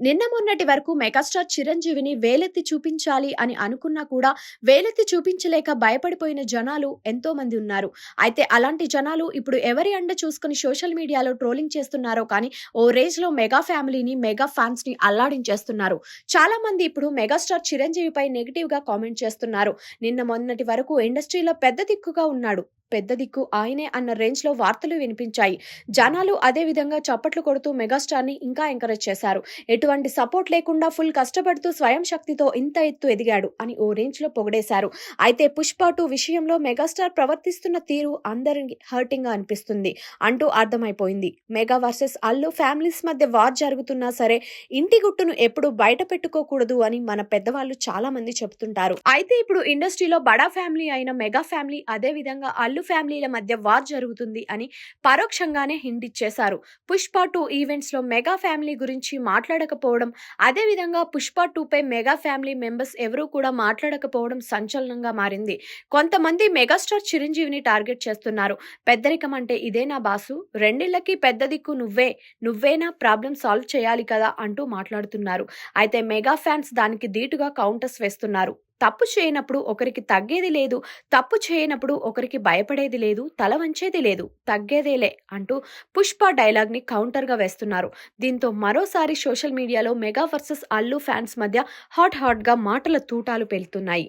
నిన్న మొన్నటి వరకు మెగాస్టార్ చిరంజీవిని వేలెత్తి చూపించాలి అని అనుకున్నా కూడా వేలెత్తి చూపించలేక భయపడిపోయిన జనాలు ఎంతో మంది ఉన్నారు. అయితే అలాంటి జనాలు ఇప్పుడు ఎవరి అండ చూసుకుని సోషల్ మీడియాలో ట్రోలింగ్ చేస్తున్నారో కానీ ఓ రేంజ్ లో మెగా ఫ్యామిలీని మెగా ఫ్యాన్స్ ని అల్లాడించేస్తున్నారు. చాలా మంది ఇప్పుడు మెగాస్టార్ చిరంజీవిపై నెగిటివ్ గా కామెంట్ చేస్తున్నారు. నిన్న మొన్నటి వరకు ఇండస్ట్రీలో పెద్ద దిక్కుగా ఉన్నాడు, పెద్ద దిక్కు ఆయనే అన్న రేంజ్ లో వార్తలు వినిపించాయి. జనాలు అదే విధంగా చప్పట్లు కొడుతూ మెగాస్టార్ ని ఇంకా ఎంకరేజ్ చేశారు. ఎటువంటి సపోర్ట్ లేకుండా ఫుల్ కష్టపడుతూ స్వయం శక్తితో ఇంత ఎత్తు ఎదిగాడు అని ఓ రేంజ్ లో పొగిడేశారు. అయితే పుష్ప 2 విషయంలో మెగాస్టార్ ప్రవర్తిస్తున్న తీరు అందరికి హర్టింగ్ గా అనిపిస్తుంది అంటూ అర్థమైపోయింది. మెగా వర్సెస్ అల్లు ఫ్యామిలీస్ మధ్య వార్ జరుగుతున్నా సరే ఇంటి గుట్టును ఎప్పుడు బయట పెట్టుకోకూడదు అని మన పెద్దవాళ్ళు చాలా మంది చెబుతుంటారు. అయితే ఇప్పుడు ఇండస్ట్రీలో బడా ఫ్యామిలీ అయిన మెగా ఫ్యామిలీ అదే విధంగా అల్లు ఫ్యామిలీల మధ్య వార్ జరుగుతుంది అని పరోక్షంగానే హింట్ ఇచ్చేశారు. పుష్ప 2 ఈవెంట్స్ లో మెగా ఫ్యామిలీ గురించి మాట్లాడకపోవడం, అదే విధంగా పుష్ప 2 పై మెగా ఫ్యామిలీ మెంబర్స్ ఎవరూ కూడా మాట్లాడకపోవడం సంచలనంగా మారింది. కొంతమంది మెగాస్టార్ చిరంజీవిని టార్గెట్ చేస్తున్నారు. పెద్దరికం అంటే ఇదేనా బాసు, రెండిళ్లకి పెద్ద దిక్కు నువ్వేనా ప్రాబ్లం సాల్వ్ చేయాలి కదా అంటూ మాట్లాడుతున్నారు. అయితే మెగా ఫ్యాన్స్ దానికి ధీటుగా కౌంటర్స్ వేస్తున్నారు. తప్పు చేయనప్పుడు ఒకరికి తగ్గేది లేదు, తప్పు చేయనప్పుడు ఒకరికి భయపడేది లేదు, తల వంచేది లేదు, తగ్గేదేలే అంటూ పుష్ప డైలాగ్ ని కౌంటర్ గా వేస్తున్నారు. దీంతో మరోసారి సోషల్ మీడియాలో మెగా వర్సెస్ అల్లు ఫ్యాన్స్ మధ్య హాట్ గా మాటల తూటాలు పేలుతున్నాయి.